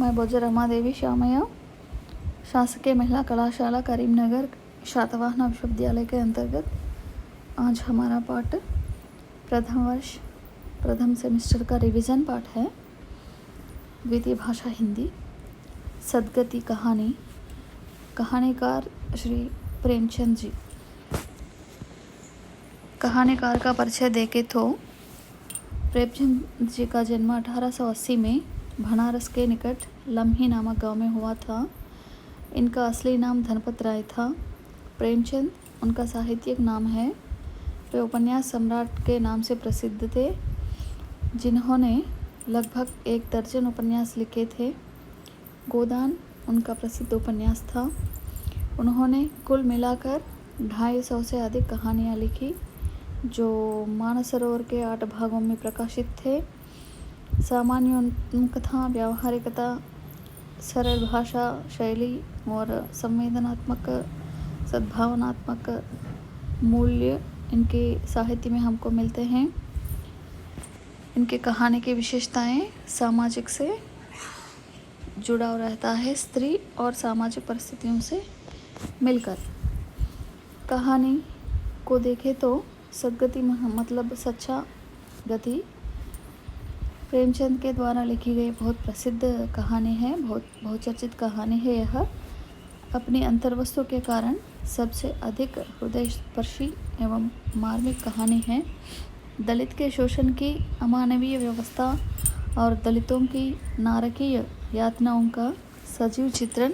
मैं बोजर रमादेवी शामया शासकीय महिला कलाशाला करीमनगर शातवाहना विश्वविद्यालय के अंतर्गत आज हमारा पाठ प्रथम वर्ष प्रथम सेमेस्टर का रिवीजन पाठ है। द्वितीय भाषा हिंदी। सदगति कहानी। कहानीकार श्री प्रेमचंद जी। कहानीकार का परिचय देखे तो प्रेमचंद जी का जन्म 1880 में बनारस के निकट लम्ही नामक गांव में हुआ था। इनका असली नाम धनपत राय था। प्रेमचंद उनका साहित्यिक नाम है। वे उपन्यास सम्राट के नाम से प्रसिद्ध थे, जिन्होंने लगभग 1 दर्जन उपन्यास लिखे थे। गोदान उनका प्रसिद्ध उपन्यास था। उन्होंने कुल मिलाकर 250 से अधिक कहानियाँ लिखी, जो मानसरोवर के 8 भागों में प्रकाशित थे। सामान्योन्मुखता, व्यावहारिकता, सरल भाषा शैली और संवेदनात्मक सद्भावनात्मक मूल्य इनके साहित्य में हमको मिलते हैं। इनके कहानी की विशेषताएं सामाजिक से जुड़ाव रहता है, स्त्री और सामाजिक परिस्थितियों से मिलकर। कहानी को देखें तो सदगति मतलब सच्चा गति प्रेमचंद के द्वारा लिखी गई बहुत प्रसिद्ध कहानी है, बहुत बहुचर्चित कहानी है। यह अपनी अंतर्वस्तु के कारण सबसे अधिक हृदयस्पर्शी एवं मार्मिक कहानी है। दलित के शोषण की अमानवीय व्यवस्था और दलितों की नारकीय यातनाओं का सजीव चित्रण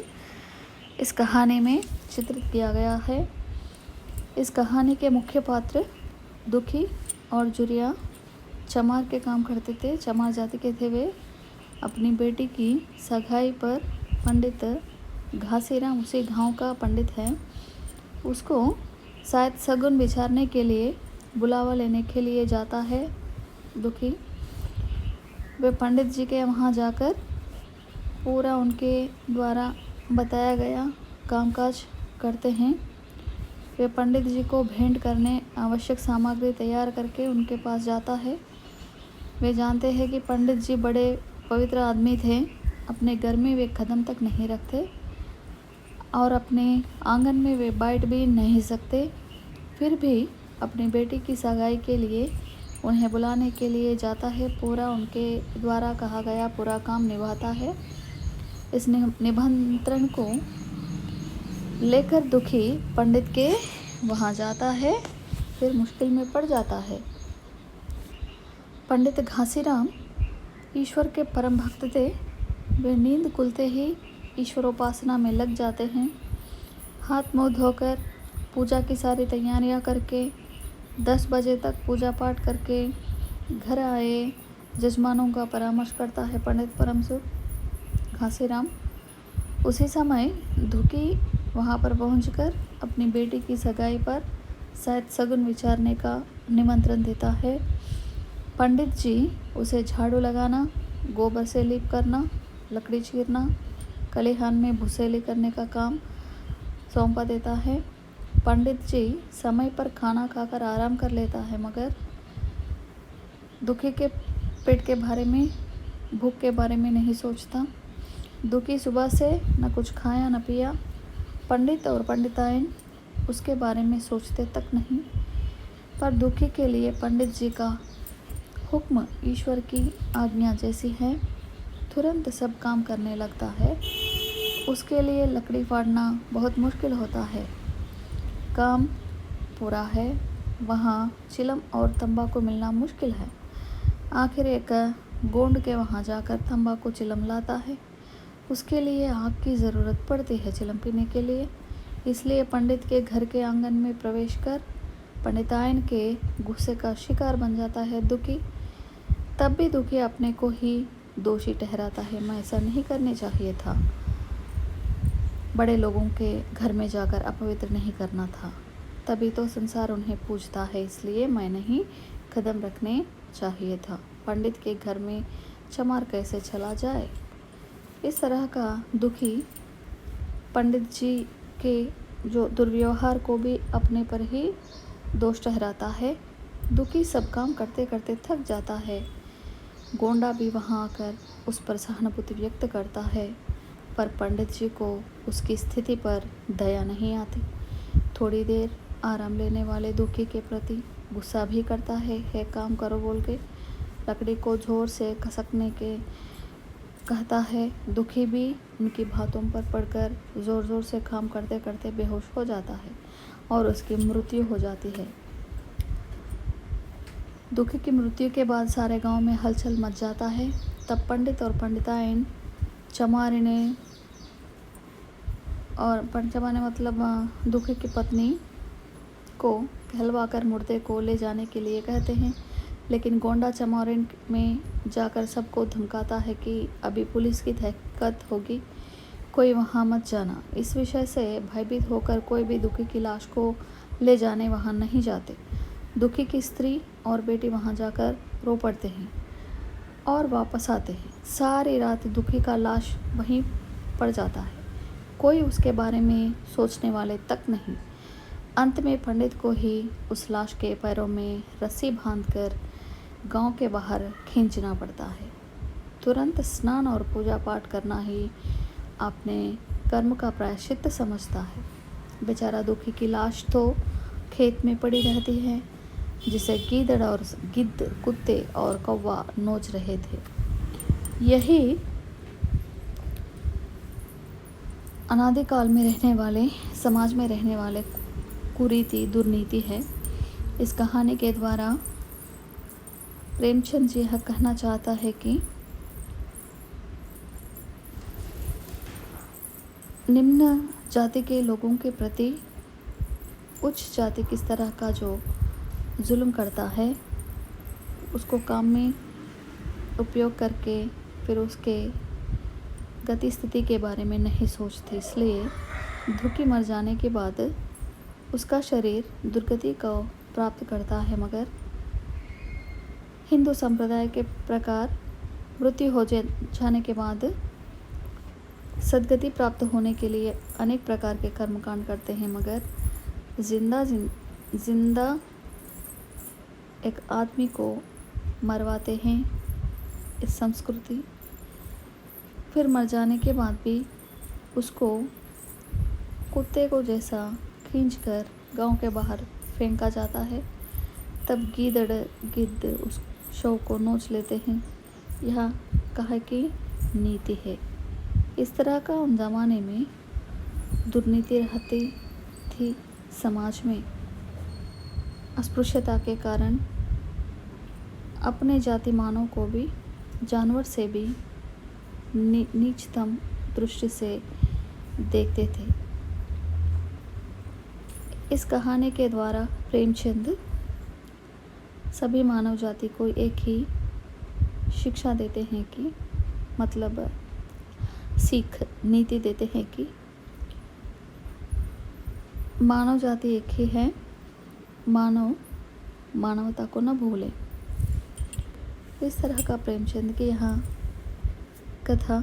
इस कहानी में चित्रित किया गया है। इस कहानी के मुख्य पात्र दुखी और जुरिया चमार के काम करते थे। चमार जाति के थे वे। अपनी बेटी की सगाई पर पंडित घासीराम, उसी गांव का पंडित है, उसको शायद सगुन विचारने के लिए बुलावा लेने के लिए जाता है दुखी। वे पंडित जी के वहाँ जाकर पूरा उनके द्वारा बताया गया कामकाज करते हैं। वे पंडित जी को भेंट करने आवश्यक सामग्री तैयार करके उनके पास जाता है। वे जानते हैं कि पंडित जी बड़े पवित्र आदमी थे। अपने घर में वे कदम तक नहीं रखते और अपने आंगन में वे बैठ भी नहीं सकते। फिर भी अपनी बेटी की सगाई के लिए उन्हें बुलाने के लिए जाता है। पूरा उनके द्वारा कहा गया पूरा काम निभाता है। इस निमंत्रण को लेकर दुखी पंडित के वहाँ जाता है, फिर मुश्किल में पड़ जाता है। पंडित घासीराम ईश्वर के परम भक्त थे। वे नींद खुलते ही ईश्वरोपासना में लग जाते हैं। हाथ मुँह धोकर पूजा की सारी तैयारियां करके 10 बजे तक पूजा पाठ करके घर आए जजमानों का परामर्श करता है पंडित परमसुख घासीराम। उसी समय दुखी वहाँ पर पहुंचकर अपनी बेटी की सगाई पर शायद सगुन विचारने का निमंत्रण देता है। पंडित जी उसे झाड़ू लगाना, गोबर से लीप करना, लकड़ी चीरना, खलिहान में भुसेली करने का काम सौंपा देता है। पंडित जी समय पर खाना खाकर आराम कर लेता है, मगर दुखी के पेट के बारे में, भूख के बारे में नहीं सोचता। दुखी सुबह से न कुछ खाया न पिया। पंडित और पंडिताइन उसके बारे में सोचते तक नहीं। पर दुखी के लिए पंडित जी का हुक्म ईश्वर की आज्ञा जैसी है। तुरंत सब काम करने लगता है। उसके लिए लकड़ी फाड़ना बहुत मुश्किल होता है। काम पूरा है, वहाँ चिलम और तंबाकू मिलना मुश्किल है। आखिर एक गोंड के वहाँ जाकर तंबाकू चिलम लाता है। उसके लिए आग की ज़रूरत पड़ती है चिलम पीने के लिए। इसलिए पंडित के घर के आंगन में प्रवेश कर पंडिताइन के गुस्से का शिकार बन जाता है दुखी। तब भी दुखी अपने को ही दोषी ठहराता है। मैं ऐसा नहीं करने चाहिए था, बड़े लोगों के घर में जाकर अपवित्र नहीं करना था, तभी तो संसार उन्हें पूजता है, इसलिए मैं नहीं कदम रखने चाहिए था। पंडित के घर में चमार कैसे चला जाए। इस तरह का दुखी पंडित जी के जो दुर्व्यवहार को भी अपने पर ही दोष ठहराता है। दुखी सब काम करते करते थक जाता है। गोंडा भी वहाँ आकर उस पर सहानुभूति व्यक्त करता है, पर पंडित जी को उसकी स्थिति पर दया नहीं आती। थोड़ी देर आराम लेने वाले दुखी के प्रति गुस्सा भी करता है काम करो बोल के लकड़ी को जोर से खसकने के कहता है। दुखी भी उनकी बातों पर पड़कर जोर जोर से काम करते करते बेहोश हो जाता है और उसकी मृत्यु हो जाती है। दुखी की मृत्यु के बाद सारे गांव में हलचल मच जाता है। तब पंडित और पंडिताइन चमारिने और चमाने मतलब दुखी की पत्नी को कहलवाकर मुर्दे को ले जाने के लिए कहते हैं, लेकिन गोंडा चमारिन में जाकर सबको धमकाता है कि अभी पुलिस की तहकीकात होगी, कोई वहाँ मत जाना। इस विषय से भयभीत होकर कोई भी दुखी की लाश को ले जाने वहाँ नहीं जाते। दुखी की स्त्री और बेटी वहाँ जाकर रो पड़ते हैं और वापस आते हैं। सारी रात दुखी का लाश वहीं पड़ जाता है, कोई उसके बारे में सोचने वाले तक नहीं। अंत में पंडित को ही उस लाश के पैरों में रस्सी बांधकर गांव के बाहर खींचना पड़ता है। तुरंत स्नान और पूजा पाठ करना ही अपने कर्म का प्रायश्चित समझता है। बेचारा दुखी की लाश तो खेत में पड़ी रहती है, जिसे गिद्ध कुत्ते और कौवा नोच रहे थे। यही अनादिकाल में रहने वाले समाज में रहने वाले कुरीति दुर्नीति है। इस कहानी के द्वारा प्रेमचंद जी यह कहना चाहता है कि निम्न जाति के लोगों के प्रति उच्च जाति किस तरह का जो जुल्म करता है, उसको काम में उपयोग करके फिर उसके गति स्थिति के बारे में नहीं सोचते। इसलिए दुखी मर जाने के बाद उसका शरीर दुर्गति को प्राप्त करता है, मगर हिंदू संप्रदाय के प्रकार मृत्यु हो जाने के बाद सद्गति प्राप्त होने के लिए अनेक प्रकार के कर्मकांड करते हैं, मगर जिंदा एक आदमी को मरवाते हैं इस संस्कृति। फिर मर जाने के बाद भी उसको कुत्ते को जैसा खींचकर गांव के बाहर फेंका जाता है। तब गिद्ध उस शव को नोच लेते हैं। यह कहा कि नीति है। इस तरह का उन ज़माने में दुर्नीति रहती थी समाज में। अस्पृश्यता के कारण अपने जातिमानों को भी जानवर से भी नीचतम दृष्टि से देखते थे। इस कहानी के द्वारा प्रेमचंद सभी मानव जाति को एक ही शिक्षा देते हैं कि मतलब सीख नीति देते हैं कि मानव जाति एक ही है, मानवता को न भूले। इस तरह का प्रेमचंद की यहाँ कथा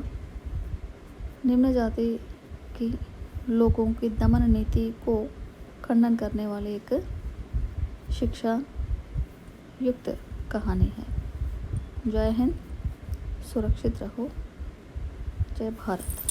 निम्न जाति की लोगों की दमन नीति को खंडन करने वाली एक शिक्षा युक्त कहानी है। जय हिंद, सुरक्षित रहो, जय भारत।